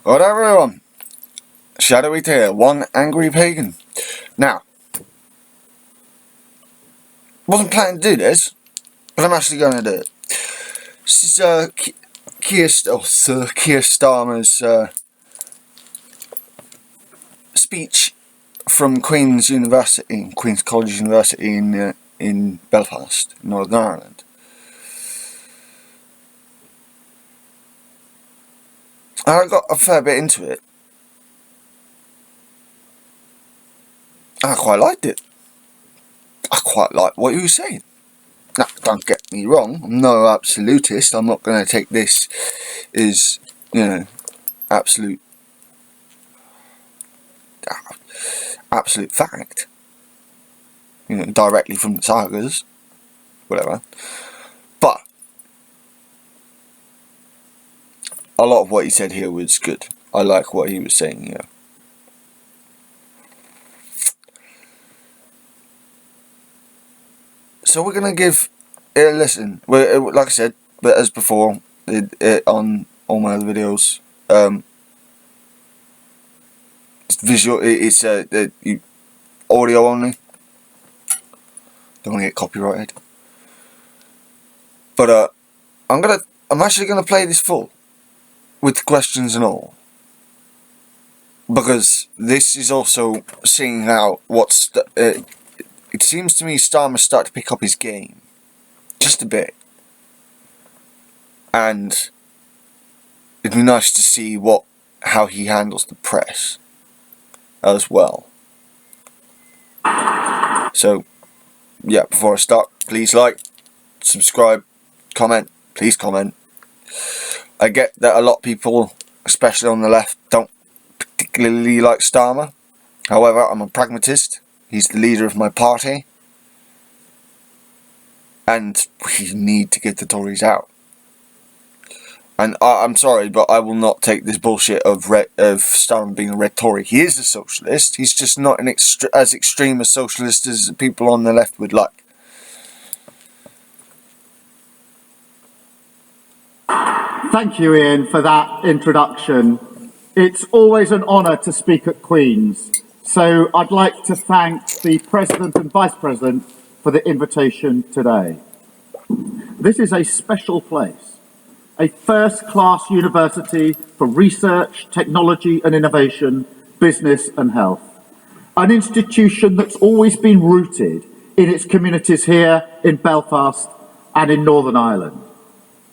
Alright everyone, Shadowy here, one angry pagan. Now, wasn't planning to do this, but I'm actually going to do it. This is Sir Kier Starmer's speech from Queen's College University in Belfast, Northern Ireland. And I got a fair bit into it. I quite liked it. I quite liked what he was saying. Now, don't get me wrong, I'm no absolutist. I'm not going to take this as, absolute fact. Directly from the sagas, whatever. But a lot of what he said here was good. I like what he was saying, So we're going to give it a listen. Like I said, but as before, on all my other videos, it's visual, it's audio only. Don't want to get copyrighted. But I'm actually going to play this full, with questions and all. Because this is also seeing out it seems to me Starmer started to pick up his game. Just a bit. And it'd be nice to see how he handles the press as well. So, yeah, before I start, please like, subscribe, comment, please comment. I get that a lot of people, especially on the left, don't particularly like Starmer. However, I'm a pragmatist. He's the leader of my party. And we need to get the Tories out. And I'm sorry, but I will not take this bullshit of Starmer being a red Tory. He is a socialist. He's just not as extreme a socialist as people on the left would like. Thank you, Ian, for that introduction. It's always an honour to speak at Queen's. So I'd like to thank the President and Vice President for the invitation today. This is a special place, a first-class university for research, technology and innovation, business and health. An institution that's always been rooted in its communities here in Belfast and in Northern Ireland,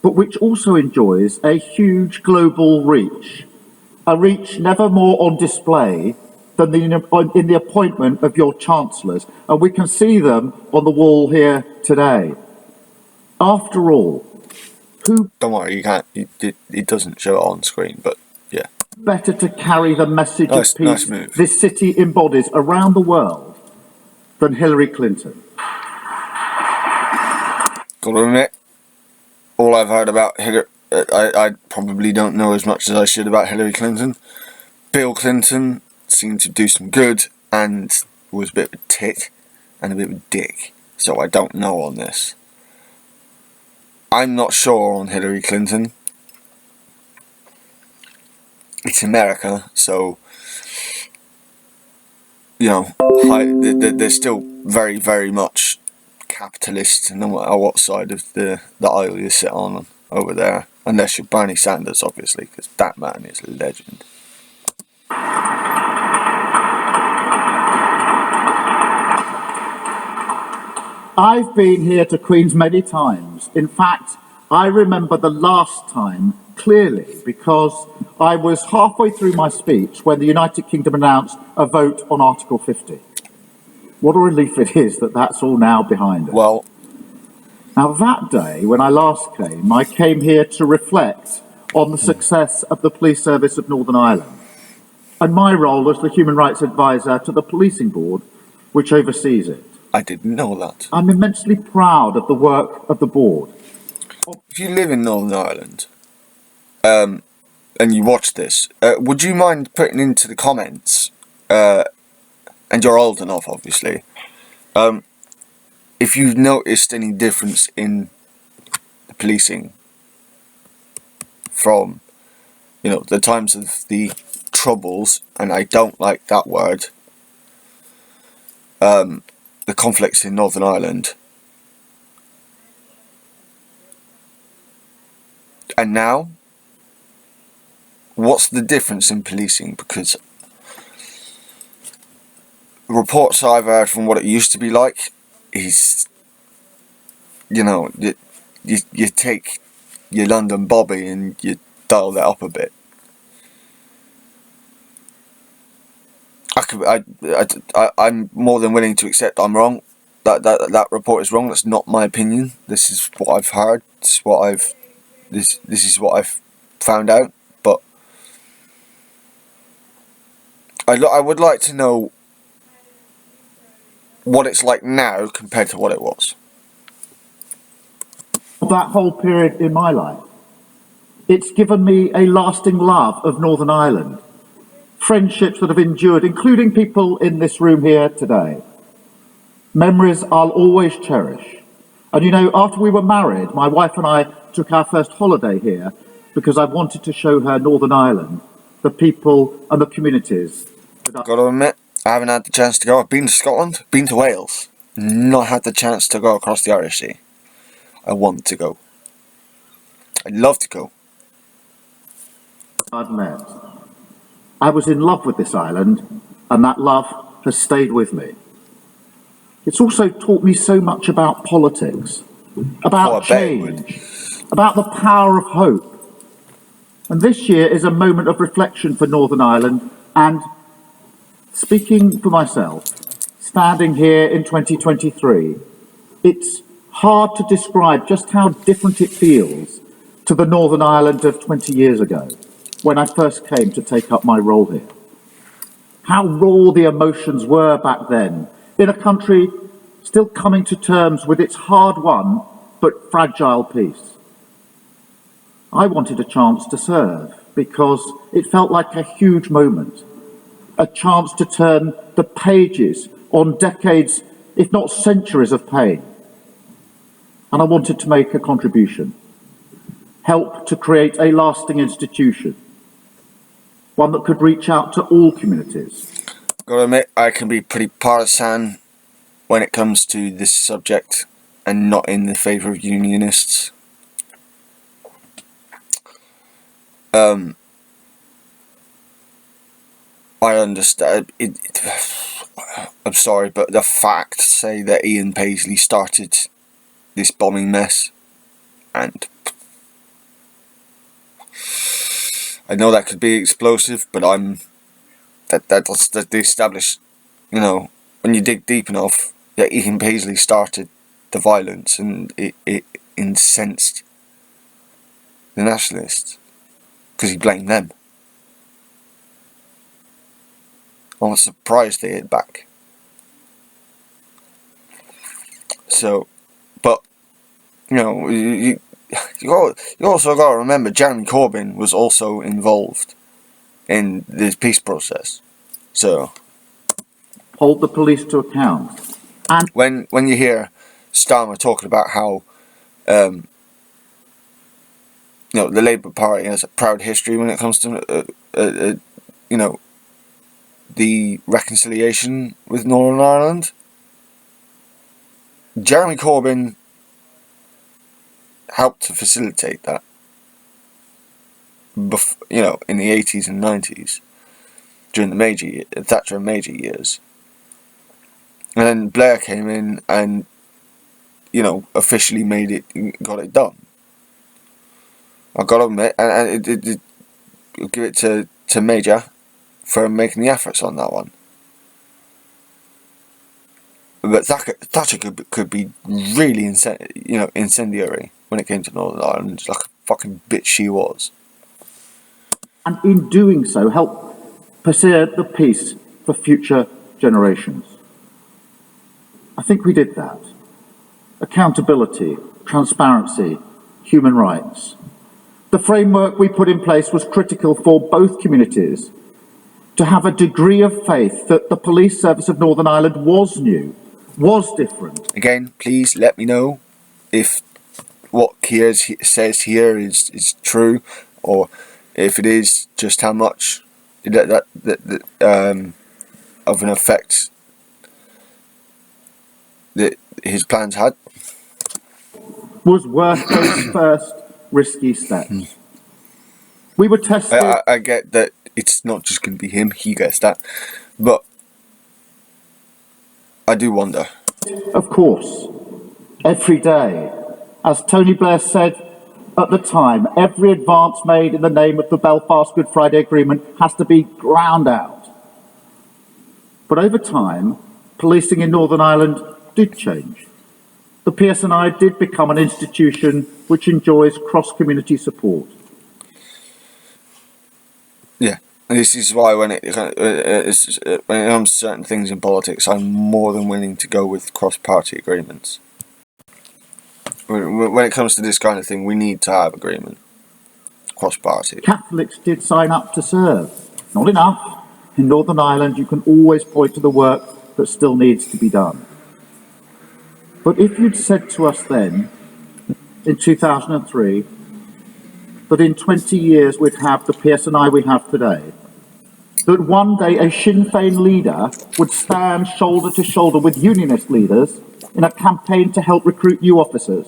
but which also enjoys a huge global reach, a reach never more on display than in the appointment of your chancellors, and we can see them on the wall here today. After all, who... Don't worry, you can't. It doesn't show it on screen, but yeah. Better to carry the message of peace nice this city embodies around the world than Hillary Clinton? Gotta admit, all I've heard about Hillary, I probably don't know as much as I should about Hillary Clinton. Bill Clinton seemed to do some good and was a bit of a tit and a bit of a dick, so I don't know on this. I'm not sure on Hillary Clinton. It's America, so they're still very, very much capitalist, no matter what side of the aisle you sit on over there, unless you're Bernie Sanders, obviously, because that man is a legend. I've been here to Queen's many times. In fact, I remember the last time clearly because I was halfway through my speech when the United Kingdom announced a vote on Article 50. What a relief it is that that's all now behind us. Well, now that day, when I last came, I came here to reflect on the success of the Police Service of Northern Ireland and my role as the Human Rights Advisor to the Policing Board, which oversees it. I didn't know that. I'm immensely proud of the work of the board. If you live in Northern Ireland, and you watch this, would you mind putting into the comments, and you're old enough, obviously, if you've noticed any difference in the policing from you know, the times of the Troubles, and I don't like that word, the conflicts in Northern Ireland. And now, what's the difference in policing? Because reports I've heard from what it used to be like is, you know, you take your London Bobby and you dial that up a bit. I'm more than willing to accept I'm wrong. That report is wrong. That's not my opinion. This is what I've heard. This is what I've found out. But I would like to know what it's like now compared to what it was. That whole period in my life, it's given me a lasting love of Northern Ireland. Friendships that have endured, including people in this room here today. Memories I'll always cherish. And you know, after we were married, my wife and I took our first holiday here because I wanted to show her Northern Ireland, the people and the communities. Got to admit, I haven't had the chance to go. I've been to Scotland, been to Wales, not had the chance to go across the Irish Sea. I want to go. I'd love to go. I've met. I was in love with this island, and that love has stayed with me. It's also taught me so much about politics, about change, about the power of hope. And this year is a moment of reflection for Northern Ireland, and speaking for myself, standing here in 2023, it's hard to describe just how different it feels to the Northern Ireland of 20 years ago, when I first came to take up my role here. How raw the emotions were back then, in a country still coming to terms with its hard-won but fragile peace. I wanted a chance to serve because it felt like a huge moment, a chance to turn the pages on decades, if not centuries of pain. And I wanted to make a contribution, help to create a lasting institution, one that could reach out to all communities. Gotta admit, I can be pretty partisan when it comes to this subject and not in the favour of unionists. I understand I'm sorry, but the facts say that Ian Paisley started this bombing mess, and I know that could be explosive, but that's the established, you know, when you dig deep enough, that Ian Paisley started the violence, and it incensed the nationalists because he blamed them. I'm surprised they hit back. So, but you know, you also got to remember Jeremy Corbyn was also involved in this peace process. So hold the police to account. And when you hear Starmer talking about how you know, the Labour Party has a proud history when it comes to you know, the reconciliation with Northern Ireland, Jeremy Corbyn helped to facilitate that. You know, in the 80s and 90s, during the Thatcher and Major years, and then Blair came in and, you know, officially got it done. I've got to admit, and I'll give it to Major for making the efforts on that one. But Thatcher could be really incendiary when it came to Northern Ireland, just like a fucking bitch she was. And in doing so, help pursue the peace for future generations. I think we did that. Accountability, transparency, human rights. The framework we put in place was critical for both communities to have a degree of faith that the police service of Northern Ireland was new, was different. Again, please let me know if what Kier says here is true, or If it is, just how much that of an effect that his plans had. Was worth those first risky steps. We were tested. I get that it's not just going to be him, he gets that, but I do wonder. Of course, every day. As Tony Blair said at the time, every advance made in the name of the Belfast Good Friday Agreement has to be ground out. But over time, policing in Northern Ireland did change. The PSNI did become an institution which enjoys cross-community support. Yeah, and this is why when it comes to certain things in politics, I'm more than willing to go with cross-party agreements. When it comes to this kind of thing, we need to have agreement, cross-party. Catholics did sign up to serve. Not enough. In Northern Ireland, you can always point to the work that still needs to be done. But if you'd said to us then, in 2003, that in 20 years we'd have the PSNI we have today, that one day a Sinn Féin leader would stand shoulder to shoulder with unionist leaders in a campaign to help recruit new officers,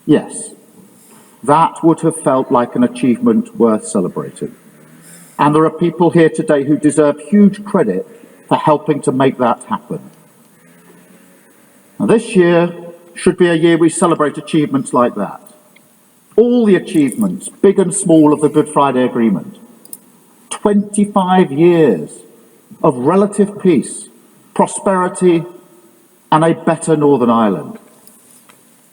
yes, that would have felt like an achievement worth celebrating. And there are people here today who deserve huge credit for helping to make that happen. Now, this year should be a year we celebrate achievements like that. All the achievements, big and small, of the Good Friday Agreement. 25 years of relative peace, prosperity, and a better Northern Ireland.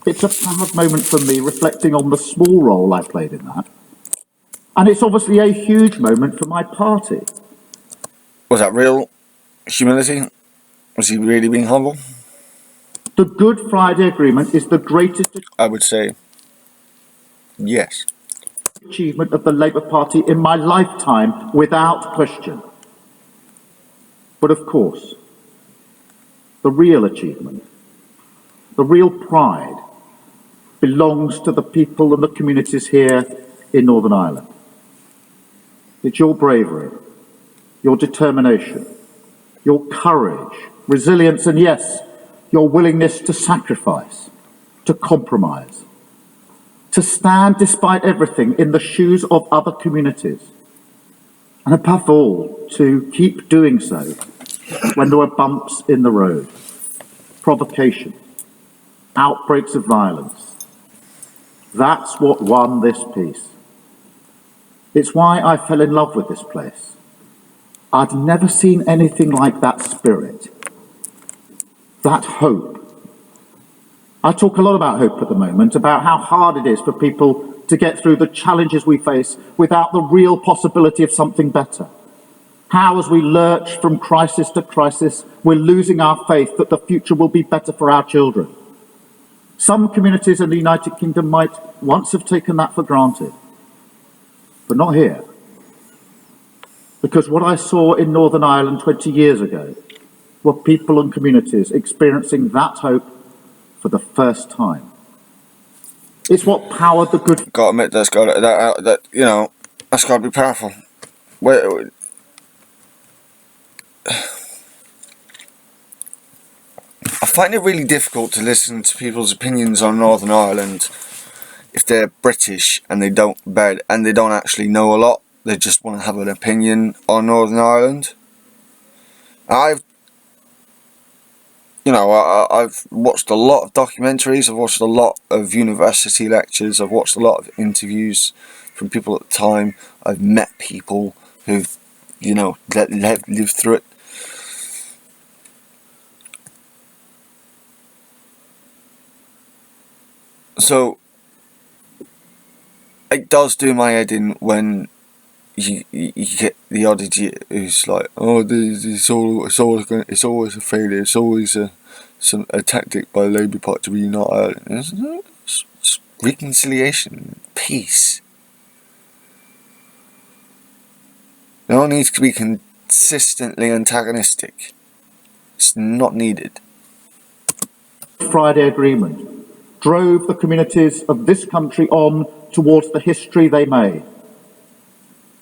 It's a proud moment for me, reflecting on the small role I played in that. And it's obviously a huge moment for my party. Was that real humility? Was he really being humble? The Good Friday Agreement is the greatest, I would say yes, achievement of the Labour Party in my lifetime, without question. But of course, the real achievement, the real pride, belongs to the people and the communities here in Northern Ireland. It's your bravery, your determination, your courage, resilience, and yes, your willingness to sacrifice, to compromise, to stand despite everything in the shoes of other communities, and above all, to keep doing so when there were bumps in the road, provocation, outbreaks of violence. That's what won this peace. It's why I fell in love with this place. I'd never seen anything like that spirit, that hope. I talk a lot about hope at the moment, about how hard it is for people to get through the challenges we face without the real possibility of something better. How, as we lurch from crisis to crisis, we're losing our faith that the future will be better for our children. Some communities in the United Kingdom might once have taken that for granted, but not here. Because what I saw in Northern Ireland 20 years ago were people and communities experiencing that hope for the first time. It's what powered the good. gotta admit that's got that's gotta be powerful. I find it really difficult to listen to people's opinions on Northern Ireland if they're British and they don't actually know a lot. They just want to have an opinion on Northern Ireland. I've watched a lot of documentaries, I've watched a lot of university lectures, I've watched a lot of interviews from people at the time, I've met people who've, lived through it. So, it does do my head in when you get the odd idiot who's like, oh, it's always a failure, it's always a tactic by the Labour Party to reunite Ireland. It's reconciliation, peace. No one needs to be consistently antagonistic. It's not needed. Friday Agreement drove the communities of this country on towards the history they made.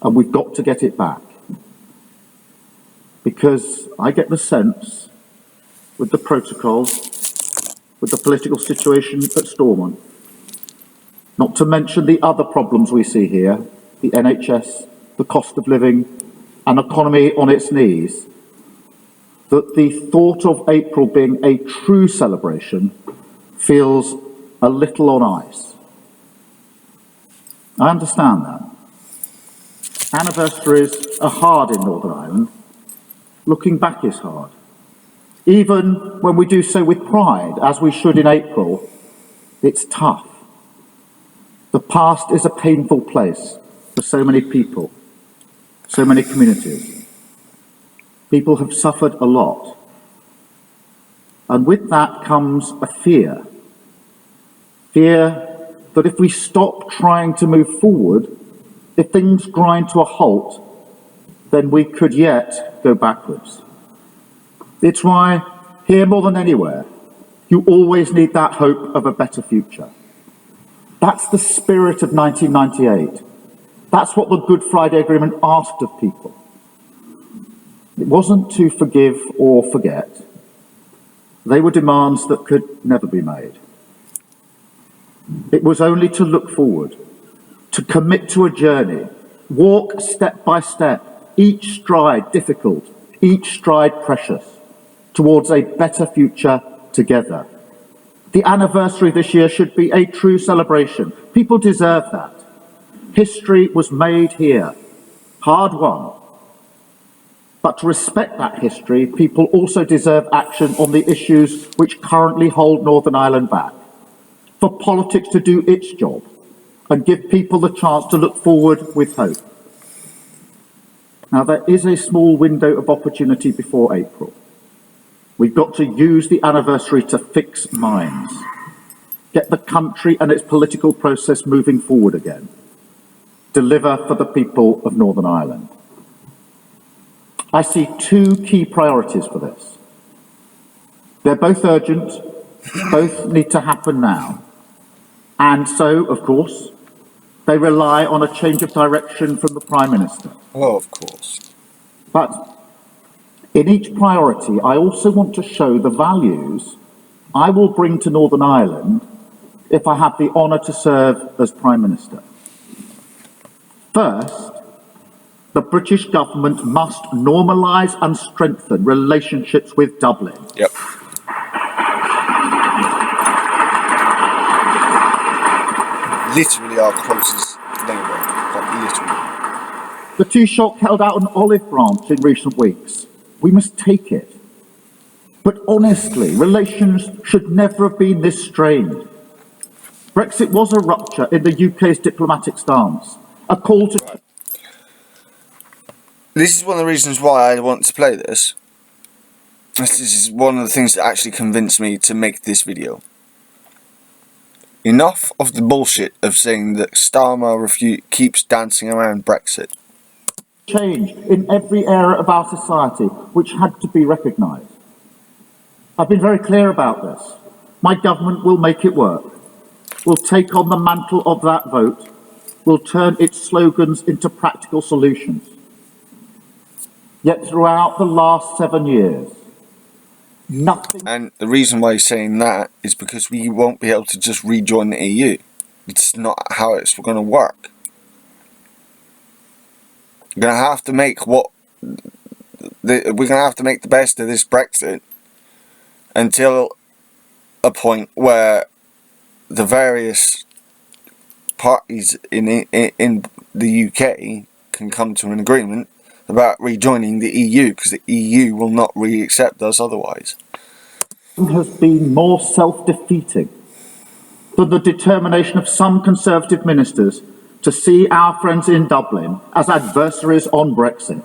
and we've got to get it back. Because I get the sense, with the protocols, with the political situation at Stormont, not to mention the other problems we see here, the NHS, the cost of living, an economy on its knees, that the thought of April being a true celebration feels a little on ice. I understand that. Anniversaries are hard in Northern Ireland. Looking back is hard. Even when we do so with pride, as we should in April, it's tough. The past is a painful place for so many people, so many communities. People have suffered a lot. And with that comes a fear. Fear that if we stop trying to move forward, if things grind to a halt, then we could yet go backwards. It's why, here more than anywhere, you always need that hope of a better future. That's the spirit of 1998. That's what the Good Friday Agreement asked of people. It wasn't to forgive or forget. They were demands that could never be made. It was only to look forward, to commit to a journey, walk step by step, each stride difficult, each stride precious, towards a better future together. The anniversary this year should be a true celebration. People deserve that. History was made here, hard won. But to respect that history, people also deserve action on the issues which currently hold Northern Ireland back. For politics to do its job and give people the chance to look forward with hope. Now, there is a small window of opportunity before April. We've got to use the anniversary to fix minds, get the country and its political process moving forward again, deliver for the people of Northern Ireland. I see two key priorities for this. They're both urgent, both need to happen now. And so, of course, they rely on a change of direction from the Prime Minister. Well, of course. But in each priority, I also want to show the values I will bring to Northern Ireland if I have the honour to serve as Prime Minister. First, the British government must normalise and strengthen relationships with Dublin. Yep. Literally our closest neighbour, like literally. The Taoiseach held out an olive branch in recent weeks. We must take it. But honestly, relations should never have been this strained. Brexit was a rupture in the UK's diplomatic stance, a call to... Right. This is one of the reasons why I want to play this. This is one of the things that actually convinced me to make this video. Enough of the bullshit of saying that Starmer keeps dancing around Brexit. Change in every area of our society, which had to be recognised. I've been very clear about this. My government will make it work. We'll take on the mantle of that vote. We'll turn its slogans into practical solutions. Yet throughout the last 7 years, nothing... And the reason why he's saying that is because we won't be able to just rejoin the EU. It's not how it's going to work. We're going to have to make the best of this Brexit until a point where the various parties in the UK can come to an agreement about rejoining the EU, because the EU will not re-accept us otherwise. Has been more self-defeating than the determination of some Conservative ministers to see our friends in Dublin as adversaries on Brexit.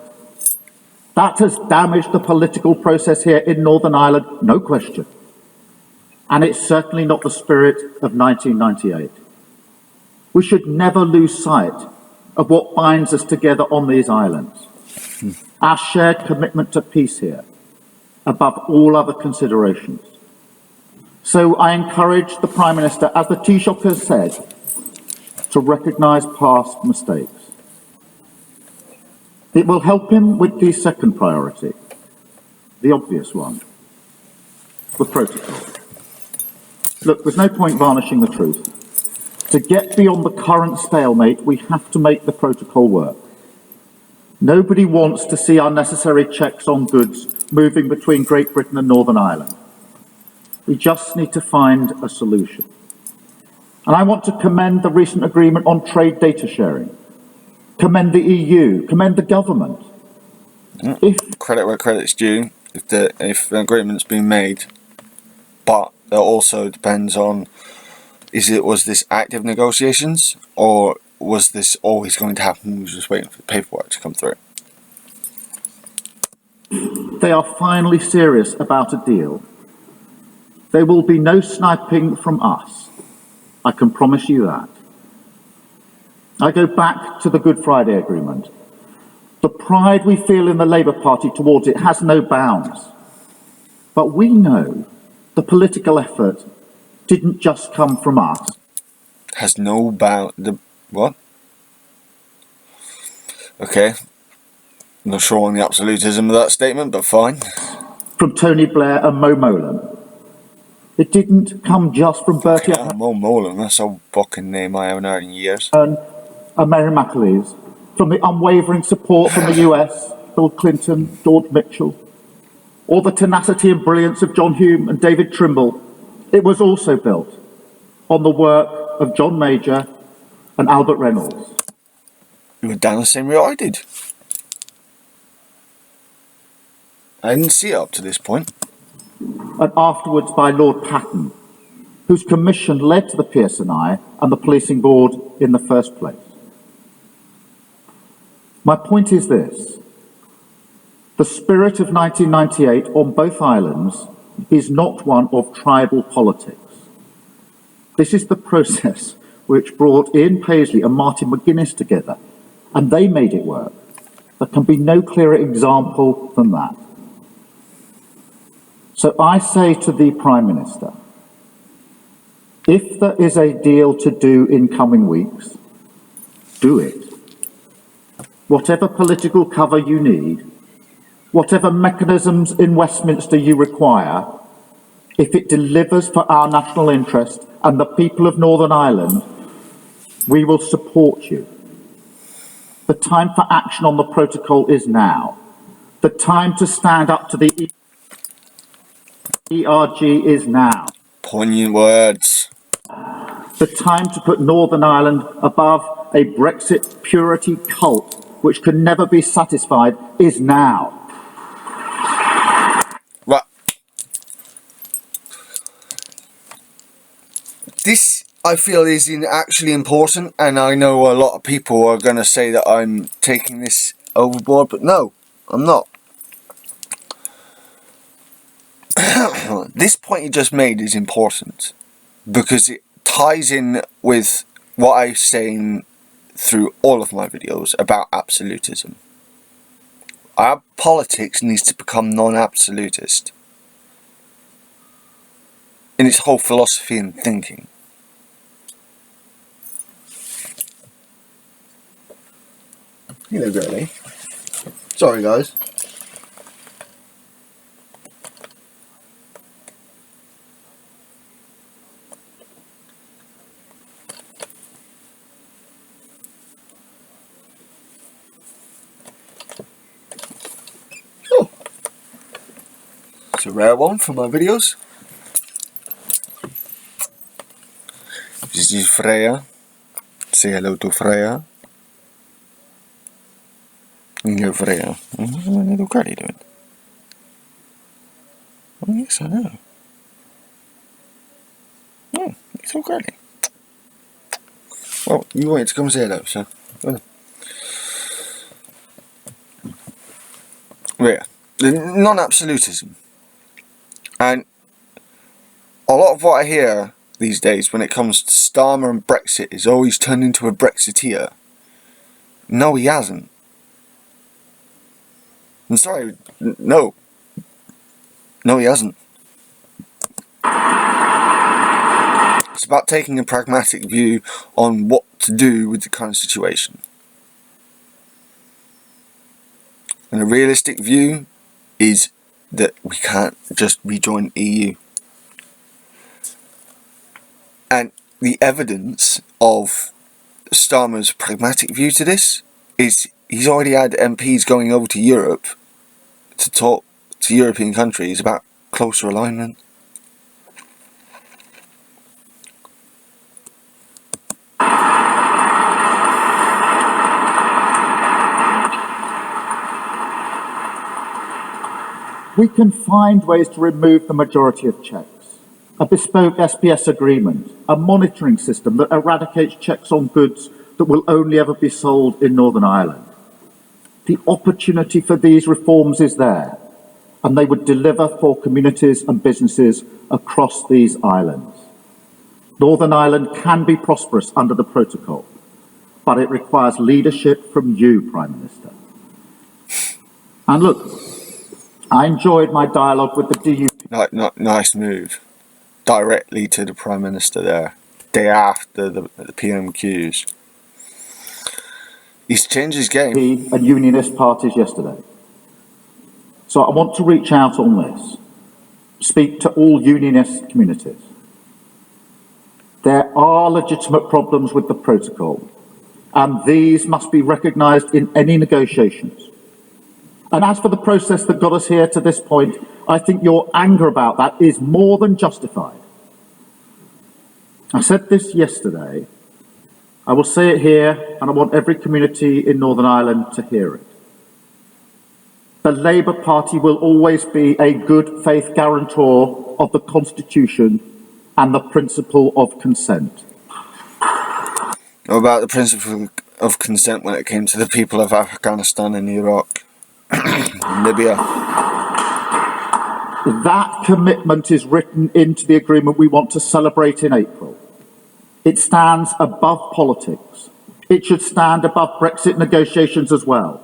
That has damaged the political process here in Northern Ireland, no question. And it's certainly not the spirit of 1998. We should never lose sight of what binds us together on these islands. Our shared commitment to peace here, above all other considerations. So I encourage the Prime Minister, as the Taoiseach has said, to recognise past mistakes. It will help him with the second priority, the obvious one, the protocol. Look, there's no point varnishing the truth. To get beyond the current stalemate, we have to make the protocol work. Nobody wants to see unnecessary checks on goods moving between Great Britain and Northern Ireland. We just need to find a solution. And I want to commend the recent agreement on trade data sharing, commend the EU, commend the government. Credit where credit's due, if an agreement's been made, but it also depends on, was this active negotiations, or was this always going to happen? We were just waiting for the paperwork to come through. They are finally serious about a deal. There will be no sniping from us. I can promise you that. I go back to the Good Friday Agreement. The pride we feel in the Labour Party towards it has no bounds. But we know the political effort didn't just come from us. Has no bound. What? Okay. I'm not sure on the absolutism of that statement, but fine. From Tony Blair and Mo Molan. It didn't come just from Bertie Mo Molan, that's a fucking name I haven't heard in years. And Mary McAleese. From the unwavering support from the US, Bill Clinton, George Mitchell, or the tenacity and brilliance of John Hume and David Trimble. It was also built on the work of John Major and Albert Reynolds. You were down the same route I did. I didn't see it up to this point. And afterwards by Lord Patten, whose commission led to the PSNI and the policing board in the first place. My point is this. The spirit of 1998 on both islands is not one of tribal politics. This is the process which brought Ian Paisley and Martin McGuinness together, and they made it work. There can be no clearer example than that. So I say to the Prime Minister, if there is a deal to do in coming weeks, do it. Whatever political cover you need, whatever mechanisms in Westminster you require, if it delivers for our national interest and the people of Northern Ireland, we will support you. The time for action on the protocol is now. The time to stand up to the ERG is now. Poignant words. The time to put Northern Ireland above a Brexit purity cult which can never be satisfied is now. Right. This, I feel, is actually important, and I know a lot of people are going to say that I'm taking this overboard, but no, I'm not. This point you just made is important because it ties in with what I'm saying through all of my videos about absolutism. Our politics needs to become non-absolutist in its whole philosophy and thinking. Hello, girlie. Sorry, guys. It's a rare one for my videos. This is Freya. Say hello to Freya. Hello, Freya. What's my little girlie doing? Oh, yes, I know. Oh, it's so girly. Well, you wanted to come say hello, so. Well. Yeah, the non-absolutism. And a lot of what I hear these days when it comes to Starmer and Brexit is always turned into a Brexiteer. No, he hasn't. I'm sorry, no. No, he hasn't. It's about taking a pragmatic view on what to do with the current situation. And a realistic view is that we can't just rejoin EU. And the evidence of Starmer's pragmatic view to this is he's already had MPs going over to Europe to talk to European countries about closer alignment. We can find ways to remove the majority of checks. A bespoke SPS agreement, a monitoring system that eradicates checks on goods that will only ever be sold in Northern Ireland. The opportunity for these reforms is there, and they would deliver for communities and businesses across these islands. Northern Ireland can be prosperous under the protocol, but it requires leadership from you, Prime Minister. And look, I enjoyed my dialogue with the DUP. Nice move. Directly to the Prime Minister there. Day after the PMQs. He's changed his game. And unionist parties yesterday. So I want to reach out on this. Speak to all unionist communities. There are legitimate problems with the protocol, and these must be recognised in any negotiations. And as for the process that got us here to this point, I think your anger about that is more than justified. I said this yesterday, I will say it here, and I want every community in Northern Ireland to hear it. The Labour Party will always be a good faith guarantor of the Constitution and the principle of consent. What about the principle of consent when it came to the people of Afghanistan and Iraq? Libya. That commitment is written into the agreement we want to celebrate in April. It stands above politics. It should stand above Brexit negotiations as well.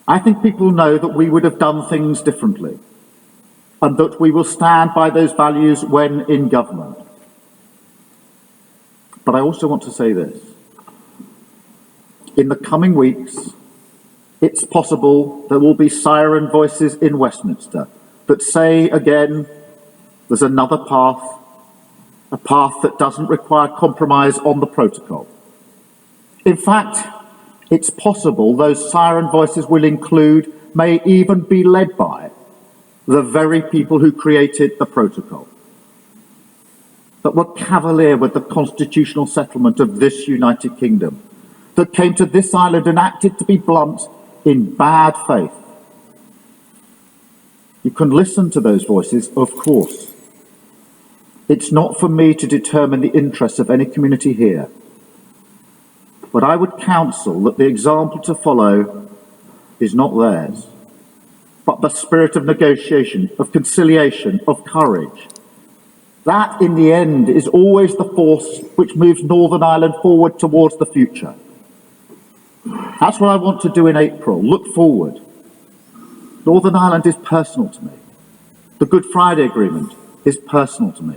I think people know that we would have done things differently, and that we will stand by those values when in government. But I also want to say this. In the coming weeks, it's possible there will be siren voices in Westminster that say again, there's another path, a path that doesn't require compromise on the protocol. In fact, it's possible those siren voices will include, may even be led by, the very people who created the protocol, that were cavalier with the constitutional settlement of this United Kingdom, that came to this island and acted, to be blunt, in bad faith. You can listen to those voices, of course. It's not for me to determine the interests of any community here. But I would counsel that the example to follow is not theirs, but the spirit of negotiation, of conciliation, of courage. That, in the end, is always the force which moves Northern Ireland forward towards the future. That's what I want to do in April, look forward. Northern Ireland is personal to me. The Good Friday Agreement is personal to me.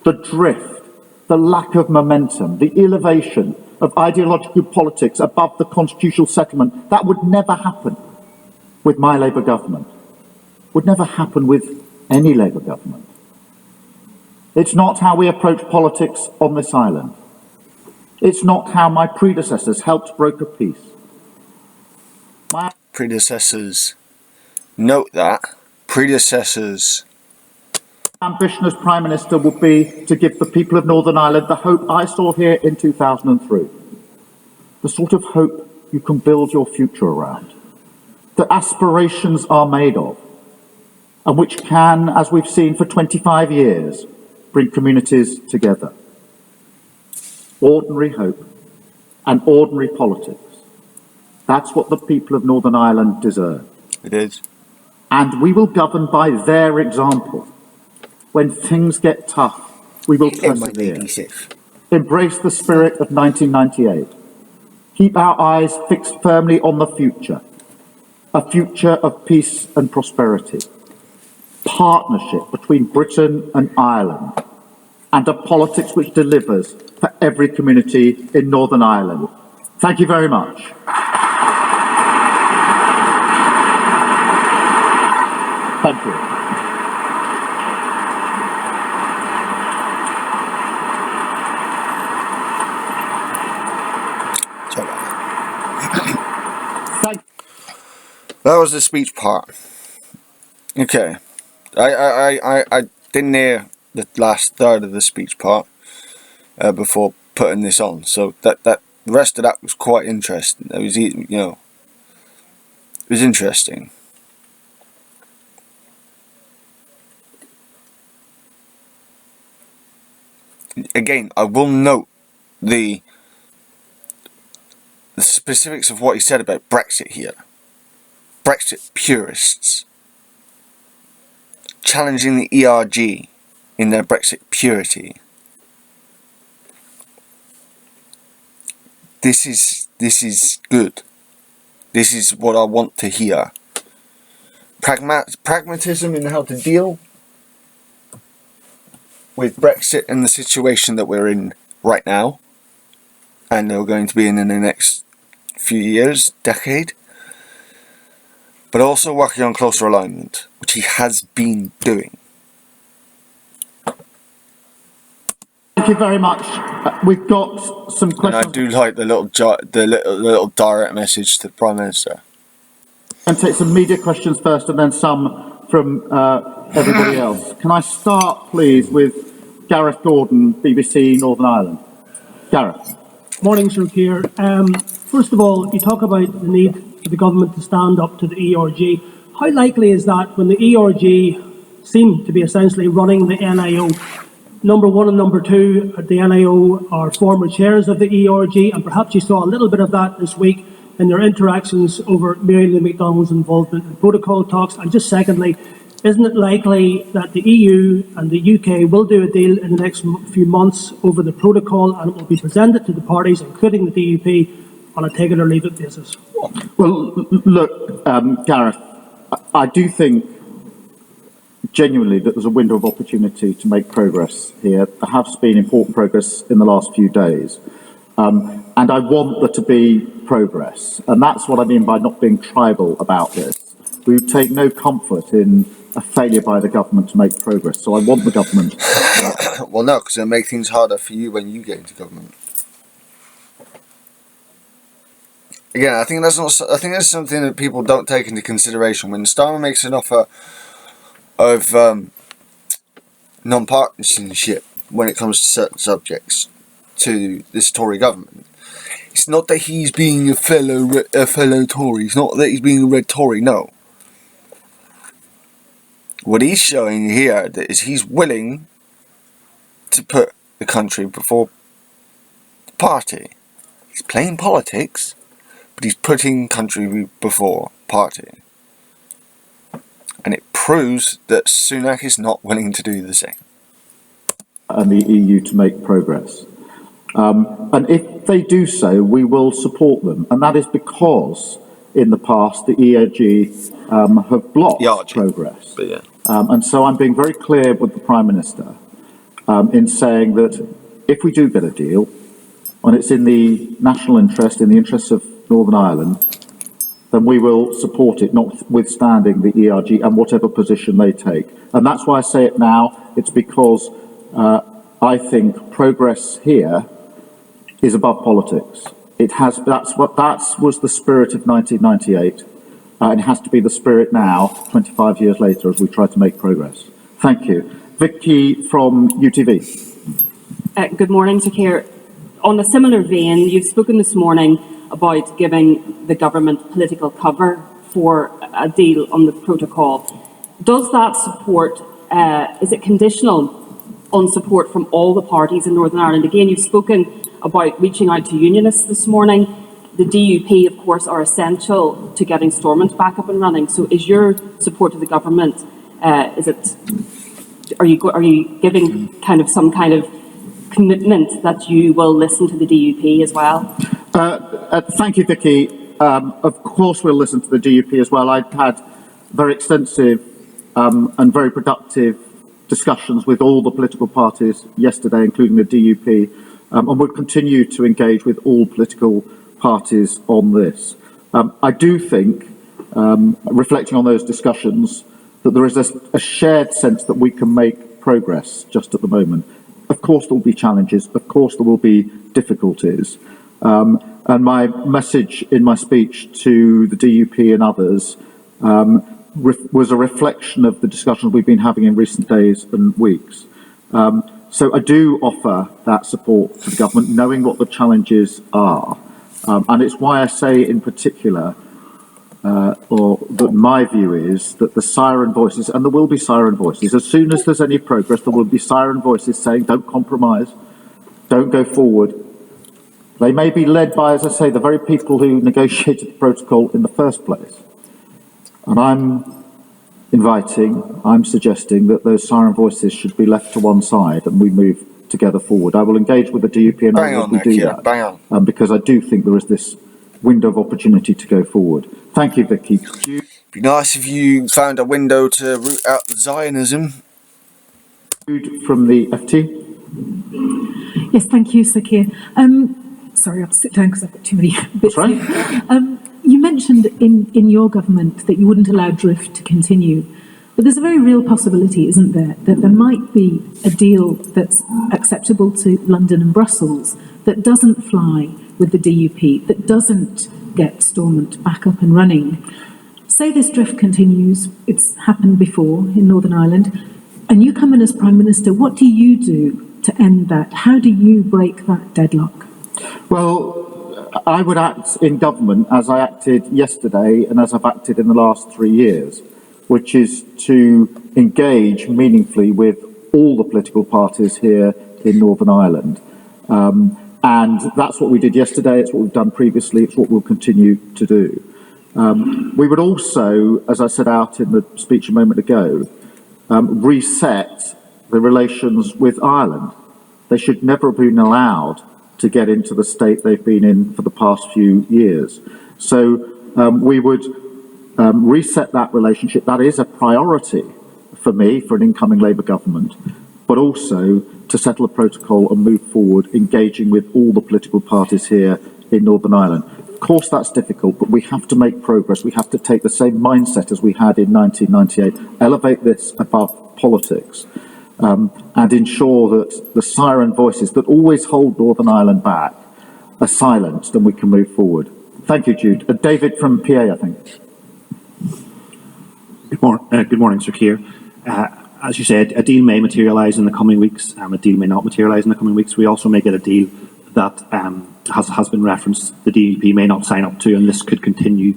The drift, the lack of momentum, the elevation of ideological politics above the constitutional settlement, that would never happen with my Labour government. Would never happen with any Labour government. It's not how we approach politics on this island. It's not how my predecessors helped broker peace. My Predecessors. Note that. Predecessors. ambition as Prime Minister would be to give the people of Northern Ireland the hope I saw here in 2003. The sort of hope you can build your future around. That aspirations are made of, and which can, as we've seen for 25 years, bring communities together. Ordinary hope and ordinary politics. That's what the people of Northern Ireland deserve. It is. And we will govern by their example. When things get tough, we will persevere. Embrace the spirit of 1998. Keep our eyes fixed firmly on the future. A future of peace and prosperity. Partnership between Britain and Ireland. And a politics which delivers for every community in Northern Ireland. Thank you very much. Thank you. Sorry about Thank that was the speech part. Okay. I didn't hear the last third of the speech part before putting this on, so that the rest of that was quite interesting. It was, it was interesting. Again, I will note the specifics of what he said about Brexit here. Brexit purists challenging the ERG in their Brexit purity. This is good. This is what I want to hear. Pragmatism in how to deal with Brexit and the situation that we're in right now, and that we're going to be in the next few years, decade. But also working on closer alignment, which he has been doing. Thank you very much. We've got some questions. And I do like the little direct message to the Prime Minister. And take some media questions first, and then some from everybody else. Can I start, please, with Gareth Gordon, BBC Northern Ireland? Gareth. Morning, Sir Kier. First of all, you talk about the need for the government to stand up to the ERG. How likely is that when the ERG seem to be essentially running the NIO? Number one and number two at the NIO are former chairs of the ERG, and perhaps you saw a little bit of that this week in their interactions over Mary Lou McDonald's involvement in protocol talks. And just secondly, isn't it likely that the EU and the UK will do a deal in the next few months over the protocol, and it will be presented to the parties, including the DUP, on a take it or leave it basis? Well, look, Gareth, I do think genuinely that there's a window of opportunity to make progress here. There has been important progress in the last few days. And I want there to be progress. And that's what I mean by not being tribal about this. We would take no comfort in a failure by the government to make progress. So I want the government. Well, no, because it'll make things harder for you when you get into government. Again, I think that's something that people don't take into consideration. When Starmer makes an offer of non-partisanship when it comes to certain subjects to this Tory government, it's not that he's being a fellow Tory. It's not that he's being a red Tory. No. What he's showing here is he's willing to put the country before the party. He's playing politics, but he's putting country before party. And it proves that Sunak is not willing to do the same. And the EU to make progress. And if they do so, we will support them. And that is because in the past the ERG have blocked progress. But yeah. And so I'm being very clear with the Prime Minister in saying that if we do get a deal, and it's in the national interest, in the interests of Northern Ireland, then we will support it, notwithstanding the ERG and whatever position they take. And that's why I say it now. It's because I think progress here is above politics. That was the spirit of 1998, and it has to be the spirit now, 25 years later, as we try to make progress. Thank you. Vicky from UTV. Good morning, Sir Kier. On a similar vein, you've spoken this morning about giving the government political cover for a deal on the protocol. Does that support, is it conditional on support from all the parties in Northern Ireland? Again, you've spoken about reaching out to unionists this morning. The DUP, of course, are essential to getting Stormont back up and running. So is your support to the government, are you giving kind of some kind of commitment that you will listen to the DUP as well? Thank you, Vicky. Of course we'll listen to the DUP as well. I've had very extensive and very productive discussions with all the political parties yesterday, including the DUP, and we'll continue to engage with all political parties on this. I do think, reflecting on those discussions, that there is a shared sense that we can make progress just at the moment. Of course there will be challenges, of course there will be difficulties, and my message in my speech to the DUP and others was a reflection of the discussions we've been having in recent days and weeks. So I do offer that support to the government, knowing what the challenges are. And it's why I say in particular, or that my view is that the siren voices, and there will be siren voices, as soon as there's any progress, there will be siren voices saying, don't compromise, don't go forward. They may be led by, as I say, the very people who negotiated the protocol in the first place. And I'm suggesting that those siren voices should be left to one side and we move together forward. I will engage with the DUP and others if we do that. Bang on. Because I do think there is this window of opportunity to go forward. Thank you, Vicky. It'd be nice if you found a window to root out the Zionism. From the FT. Yes, thank you, Sir Kier. Sorry, I have to sit down because I've got too many bits That's right. here. You mentioned in your government that you wouldn't allow drift to continue. But there's a very real possibility, isn't there, that there might be a deal that's acceptable to London and Brussels that doesn't fly with the DUP, that doesn't get Stormont back up and running. Say this drift continues, it's happened before in Northern Ireland, and you come in as Prime Minister, what do you do to end that? How do you break that deadlock? Well, I would act in government as I acted yesterday and as I've acted in the last 3 years, which is to engage meaningfully with all the political parties here in Northern Ireland. And that's what we did yesterday, it's what we've done previously, it's what we'll continue to do. We would also, as I set out in the speech a moment ago, reset the relations with Ireland. They should never have been allowed to get into the state they've been in for the past few years. So we would reset that relationship. That is a priority for me, for an incoming Labour government, but also to settle a protocol and move forward, engaging with all the political parties here in Northern Ireland. Of course that's difficult, but we have to make progress. We have to take the same mindset as we had in 1998, elevate this above politics, and ensure that the siren voices that always hold Northern Ireland back are silenced and we can move forward. Thank you, Jude. David from PA, I think. Good morning, Sir Kier. As you said, a deal may materialise in the coming weeks, a deal may not materialise in the coming weeks. We also may get a deal that has been referenced, the DUP may not sign up to, and this could continue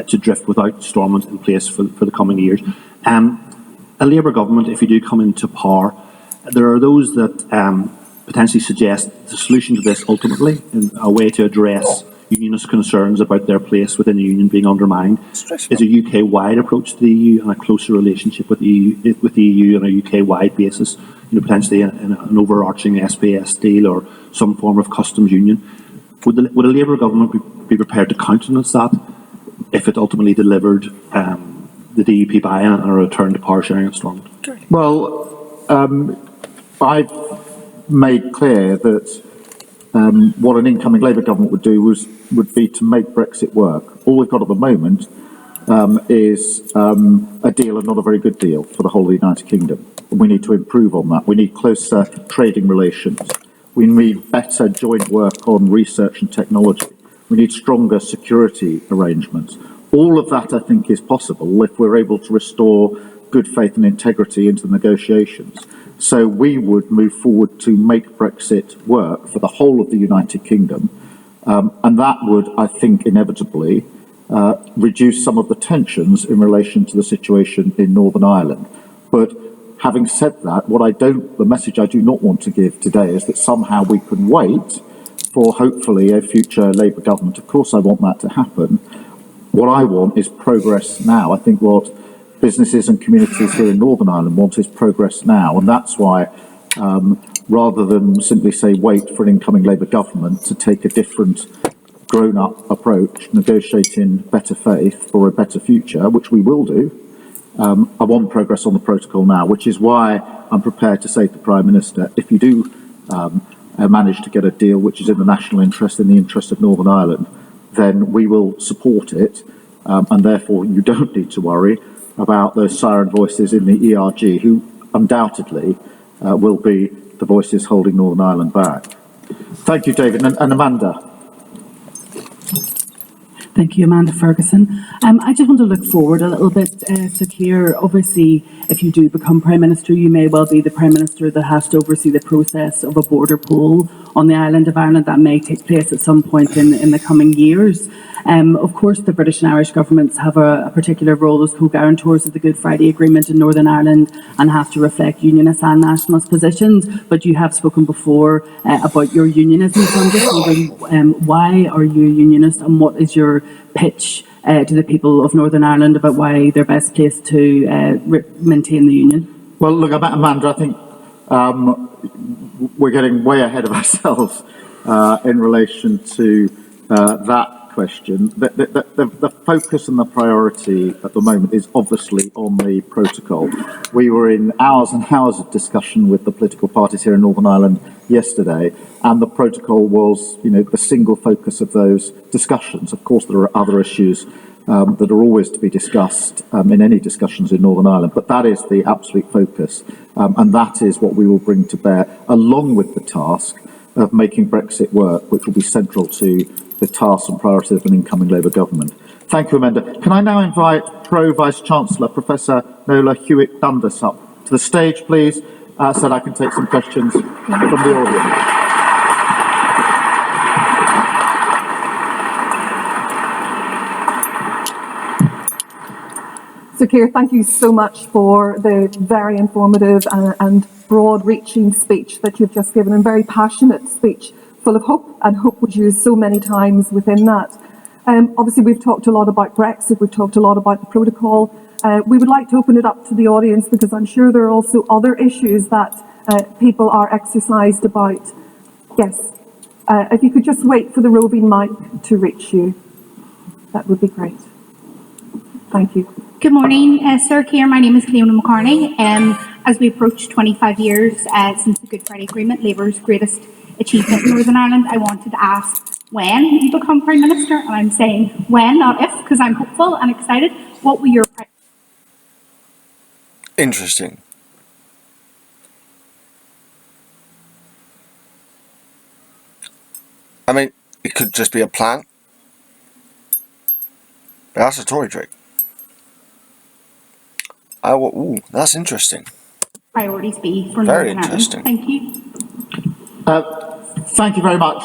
to drift without Stormont in place for the coming years. A Labour government, if you do come into power, there are those that potentially suggest the solution to this ultimately, in a way to address unionist concerns about their place within the union being undermined, is a UK-wide approach to the EU and a closer relationship with the EU on a UK-wide basis, potentially in an overarching SPS deal or some form of customs union. Would a Labour government be prepared to countenance that if it ultimately delivered the DUP buy-in and a return to power sharing at Stormont? Well, I've made clear that what an incoming Labour government would do would be to make Brexit work. All we've got at the moment is a deal and not a very good deal for the whole of the United Kingdom. We need to improve on that. We need closer trading relations. We need better joint work on research and technology. We need stronger security arrangements. All of that, I think, is possible if we're able to restore good faith and integrity into the negotiations. So we would move forward to make Brexit work for the whole of the United Kingdom. And that would, I think, inevitably reduce some of the tensions in relation to the situation in Northern Ireland. But having said that, the message I do not want to give today is that somehow we can wait for hopefully a future Labour government. Of course I want that to happen. What I want is progress now. I think what businesses and communities here in Northern Ireland want is progress now, and that's why rather than simply say wait for an incoming Labour government to take a different grown-up approach, negotiate in better faith for a better future, which we will do, I want progress on the protocol now, which is why I'm prepared to say to the Prime Minister, if you do manage to get a deal which is in the national interest, in the interest of Northern Ireland, then we will support it, and therefore you don't need to worry. about those siren voices in the ERG, who undoubtedly will be the voices holding Northern Ireland back. Thank you, David. And Amanda. Thank you, Amanda Ferguson. I just want to look forward a little bit, so Kier, obviously, if you do become Prime Minister, you may well be the Prime Minister that has to oversee the process of a border poll on the island of Ireland that may take place at some point in the coming years. Of course, the British and Irish governments have a particular role as co-guarantors of the Good Friday Agreement in Northern Ireland and have to reflect unionist and nationalist positions, but you have spoken before about your unionism, so I'm just wondering why are you unionist and what is your pitch to the people of Northern Ireland about why they're best placed to maintain the union? Well, look, Amanda, I think we're getting way ahead of ourselves in relation to that question. The focus and the priority at the moment is obviously on the protocol. We were in hours and hours of discussion with the political parties here in Northern Ireland yesterday, and the protocol was, the single focus of those discussions. Of course, there are other issues that are always to be discussed in any discussions in Northern Ireland, but that is the absolute focus, and that is what we will bring to bear, along with the task of making Brexit work, which will be central to the tasks and priorities of an incoming Labour government. Thank you, Amanda. Can I now invite Pro Vice-Chancellor Professor Nola Hewitt-Dundas up to the stage, please, so that I can take some questions from the audience. So, Kier, thank you so much for the very informative and broad-reaching speech that you've just given, and very passionate speech, full of hope, and hope was used so many times within that. Obviously, we've talked a lot about Brexit, we've talked a lot about the protocol. We would like to open it up to the audience because I'm sure there are also other issues that people are exercised about. Yes, if you could just wait for the roving mic to reach you, that would be great. Thank you. Good morning, Sir Kier. My name is Cleona McCartney. As we approach 25 years since the Good Friday Agreement, Labour's greatest achievement in Northern Ireland, I wanted to ask when you become Prime Minister, and I'm saying when, not if, because I'm hopeful and excited. What will your... Interesting. I mean, it could just be a plan. But that's a Tory trick. Ooh, that's interesting. priorities be for Very Northern interesting. Ireland? Thank you. Thank you very much.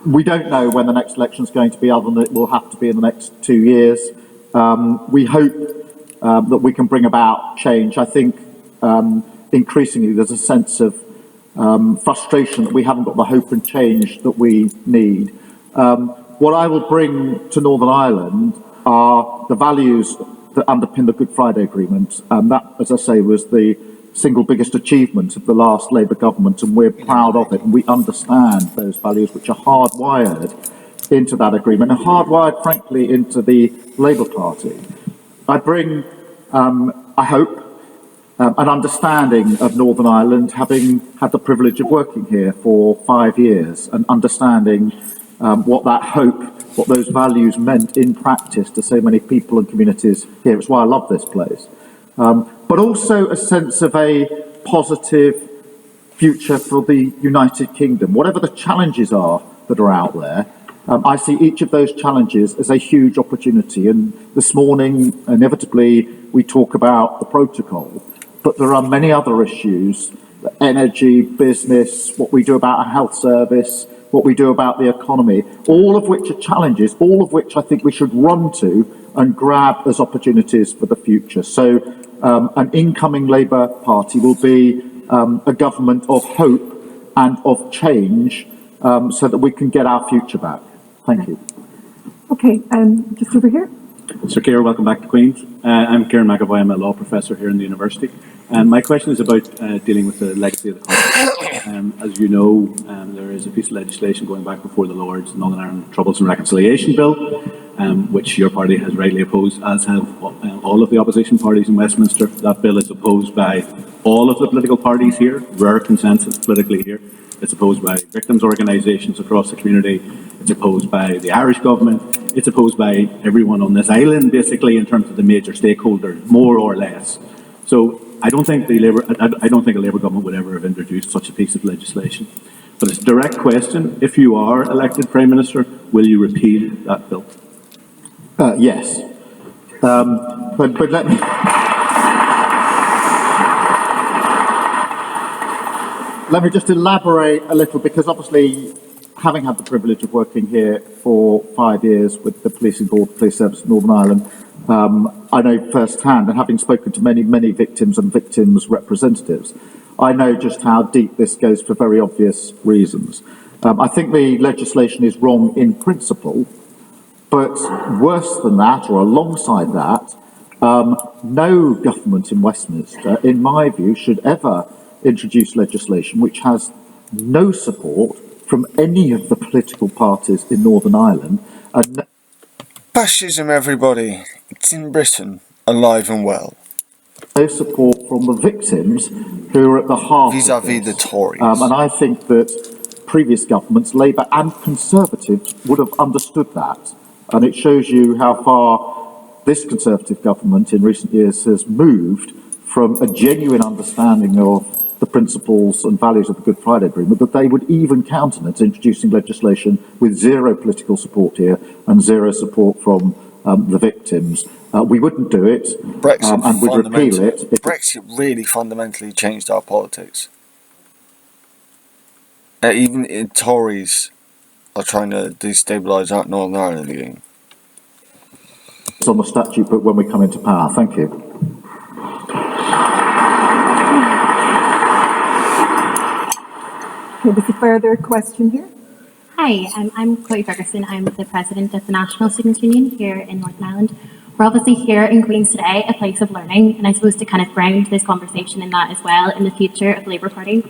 We don't know when the next election is going to be, other than it will have to be in the next 2 years. We hope that we can bring about change. I think increasingly there's a sense of frustration that we haven't got the hope and change that we need. What I will bring to Northern Ireland are the values that underpin the Good Friday Agreement, and that, as I say, was the single biggest achievement of the last Labour government, and we're proud of it, and we understand those values which are hardwired into that agreement, and hardwired, frankly, into the Labour Party. I bring, I hope, an understanding of Northern Ireland, having had the privilege of working here for 5 years, and understanding what that hope, what those values meant in practice to so many people and communities here. It's why I love this place. But also a sense of a positive future for the United Kingdom. Whatever the challenges are that are out there, I see each of those challenges as a huge opportunity. And this morning, inevitably, we talk about the protocol, but there are many other issues: energy, business, what we do about our health service, what we do about the economy, all of which are challenges, all of which I think we should run to and grab as opportunities for the future. So an incoming Labour Party will be a government of hope and of change, so that we can get our future back. Thank you. Okay, just over here. Sir Kier, welcome back to Queen's. I'm Kieran McAvoy. I'm a law professor here in the university. My question is about dealing with the legacy of the conflict. As you know, there is a piece of legislation going back before the Lords, the Northern Ireland Troubles and Reconciliation Bill, which your party has rightly opposed, as have all of the opposition parties in Westminster. That bill is opposed by all of the political parties here, rare consensus politically here. It's opposed by victims' organisations across the community. It's opposed by the Irish government. it's opposed by everyone on this island, basically, in terms of the major stakeholders, more or less. So I don't think a Labour government would ever have introduced such a piece of legislation. But it's a direct question: if you are elected Prime Minister, will you repeal that bill? Yes. But let me... Let me just elaborate a little, because obviously, having had the privilege of working here for 5 years with the Policing Board, Police Service of Northern Ireland, I know firsthand, and having spoken to many, many victims and victims' representatives, I know just how deep this goes for very obvious reasons. I think the legislation is wrong in principle, but worse than that, or alongside that, no government in Westminster, in my view, should ever introduce legislation which has no support from any of the political parties in Northern Ireland. And Fascism, everybody. It's in Britain, alive and well. No support from the victims who are at the heart vis-à-vis of this. The Tories. And I think that previous governments, Labour and Conservatives, would have understood that. And it shows you how far this Conservative government in recent years has moved from a genuine understanding of the principles and values of the Good Friday Agreement, that they would even countenance introducing legislation with zero political support here and zero support from the victims. We wouldn't do it, and we'd repeal it. Brexit really fundamentally changed our politics. Even Tories are trying to destabilise out Northern Ireland again. It's on the statute book when we come into power. Thank you. Okay, there's a further question here. Hi, I'm Chloe Ferguson. I'm the president of the National Students' Union here in Northern Ireland. We're obviously here in Queen's today, a place of learning, and I suppose to kind of ground this conversation in that as well, in the future of the Labour Party.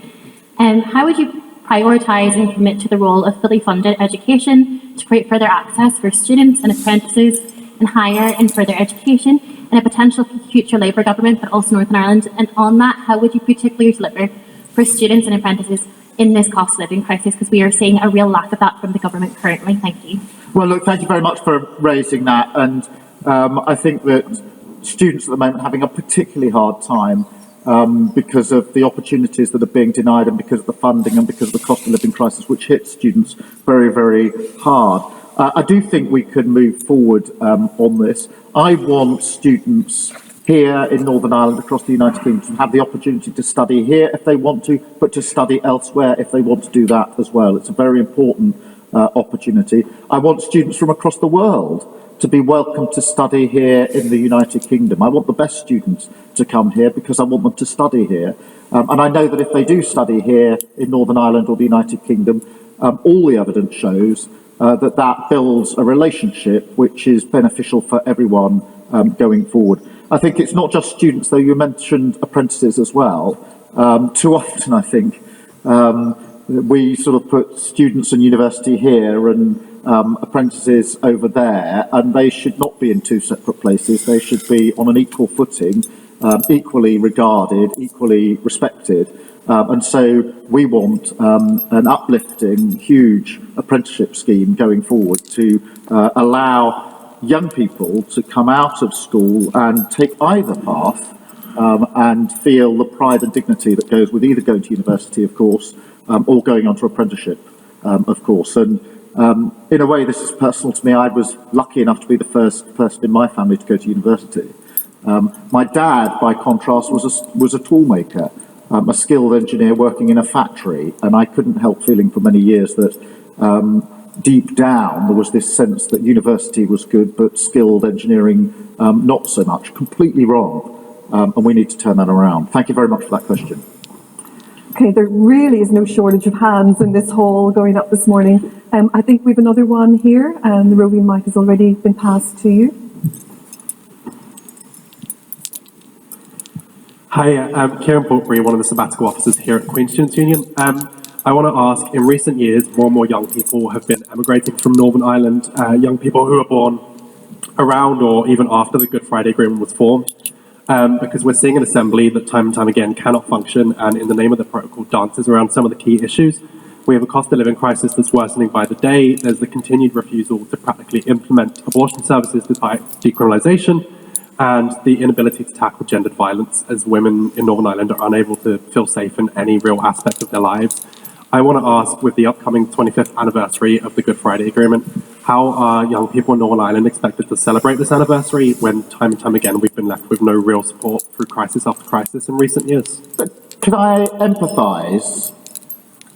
How would you prioritise and commit to the role of fully funded education to create further access for students and apprentices in higher and further education in a potential future Labour government, but also Northern Ireland? And on that, how would you particularly deliver for students and apprentices in this cost of living crisis, because we are seeing a real lack of that from the government currently? Thank you. Well, look, thank you very much for raising that. And I think that students at the moment are having a particularly hard time because of the opportunities that are being denied and because of the funding and because of the cost of living crisis, which hits students very, very hard. I do think we can move forward on this. I want students here in Northern Ireland, across the United Kingdom, to have the opportunity to study here if they want to, but to study elsewhere if they want to do that as well. It's a very important opportunity. I want students from across the world to be welcome to study here in the United Kingdom. I want the best students to come here because I want them to study here. And I know that if they do study here in Northern Ireland or the United Kingdom, all the evidence shows that builds a relationship which is beneficial for everyone going forward. I think it's not just students, though. You mentioned apprentices as well. Too often, I think, we sort of put students and university here and apprentices over there, and they should not be in two separate places. They should be on an equal footing, equally regarded, equally respected. And so we want an uplifting, huge apprenticeship scheme going forward to allow young people to come out of school and take either path and feel the pride and dignity that goes with either going to university, of course, or going on to apprenticeship, of course. And in a way, this is personal to me. I was lucky enough to be the first person in my family to go to university. My dad, by contrast, was a toolmaker, a skilled engineer working in a factory, and I couldn't help feeling for many years that deep down there was this sense that university was good, but skilled engineering not so much. Completely wrong, and we need to turn that around. Thank you very much for that question. Okay, there really is no shortage of hands in this hall going up this morning. I think we have another one here, and the roving mic has already been passed to you. Hi, I'm Kieran Potbury, one of the sabbatical officers here at Queen's Students' Union. I want to ask, in recent years, more and more young people have been emigrating from Northern Ireland, young people who were born around or even after the Good Friday Agreement was formed, because we're seeing an assembly that time and time again cannot function and in the name of the protocol dances around some of the key issues. We have a cost of living crisis that's worsening by the day. There's the continued refusal to practically implement abortion services despite decriminalisation, and the inability to tackle gendered violence as women in Northern Ireland are unable to feel safe in any real aspect of their lives. I want to ask, with the upcoming 25th anniversary of the Good Friday Agreement, how are young people in Northern Ireland expected to celebrate this anniversary when time and time again we've been left with no real support through crisis after crisis in recent years? Can I empathise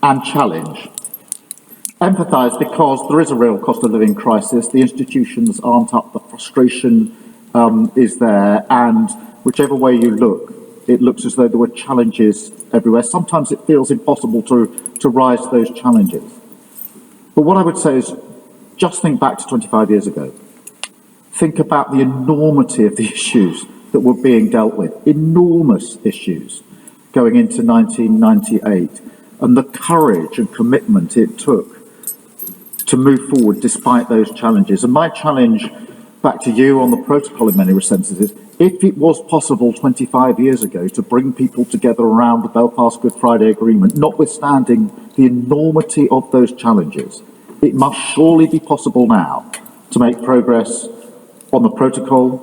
and challenge? Empathise because there is a real cost of living crisis. The institutions aren't up, the frustration is there, and whichever way you look, it looks as though there were challenges everywhere. Sometimes it feels impossible to rise to those challenges. But what I would say is, just think back to 25 years ago. Think about the enormity of the issues that were being dealt with, enormous issues going into 1998, and the courage and commitment it took to move forward despite those challenges. And my challenge back to you on the protocol in many senses is, if it was possible 25 years ago to bring people together around the Belfast Good Friday Agreement, notwithstanding the enormity of those challenges, it must surely be possible now to make progress on the protocol,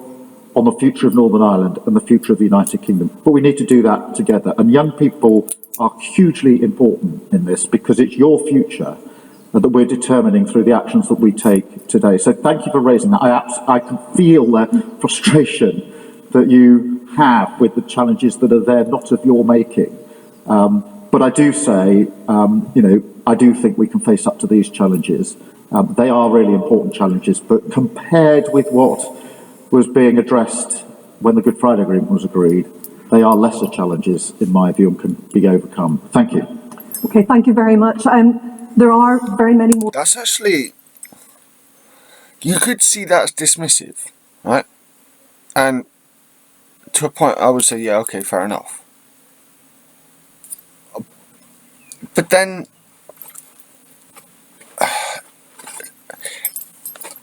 on the future of Northern Ireland and the future of the United Kingdom. But we need to do that together. And young people are hugely important in this because it's your future that we're determining through the actions that we take today. So thank you for raising that. I can feel the frustration that you have with the challenges that are there, not of your making. But I do say, I do think we can face up to these challenges. They are really important challenges, but compared with what was being addressed when the Good Friday Agreement was agreed, they are lesser challenges, in my view, and can be overcome. Thank you. Okay, thank you very much. There are very many more. That's actually, you could see that's dismissive, right? And to a point, I would say, yeah, okay, fair enough. But then,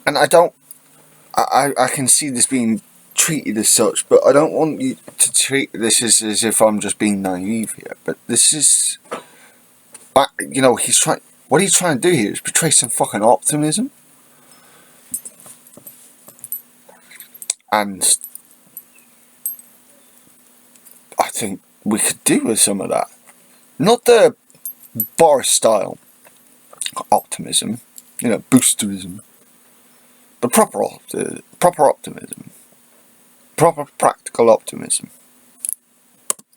and I can see this being treated as such, but I don't want you to treat this as if I'm just being naive here. But this is, what he's trying to do here is portray some fucking optimism. And I think we could do with some of that. Not the Boris style optimism, boosterism. The proper optimism. Proper practical optimism.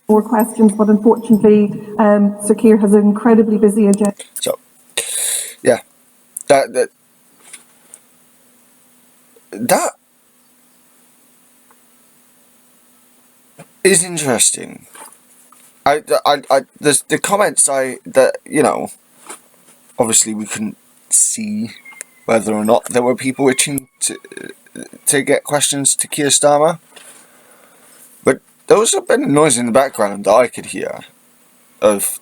More questions, but unfortunately, Sir Kier has an incredibly busy agenda. So, yeah, that is interesting. There's the comments obviously we couldn't see whether or not there were people itching to get questions to Kier Starmer. But there was a bit of noise in the background that I could hear of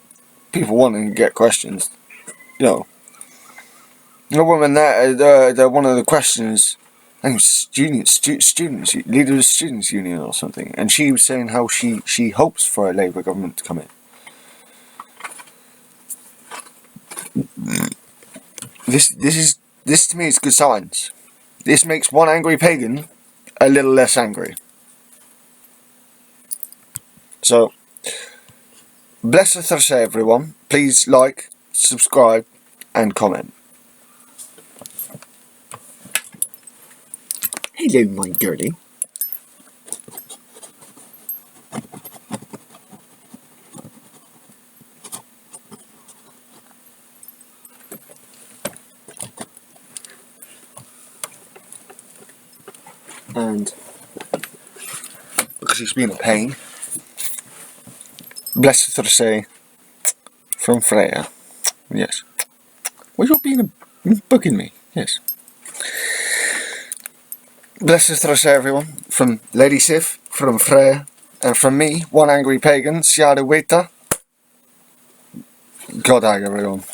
people wanting to get questions. The woman there, one of the questions, I think it was students, leader of the students' union or something, and she was saying how she hopes for a Labour government to come in. This to me is good signs. This makes one angry pagan a little less angry. So, bless Æfterra everyone. Please like, subscribe, and comment. Hello, my girlie. And because he's been a pain, bless Æfterra from Freya. Yes. Well, you're being bugging me. Yes. Bless Æfterra everyone, from Lady Sif, from Freya, and from me, one angry pagan, Siada Weta. God dag everyone.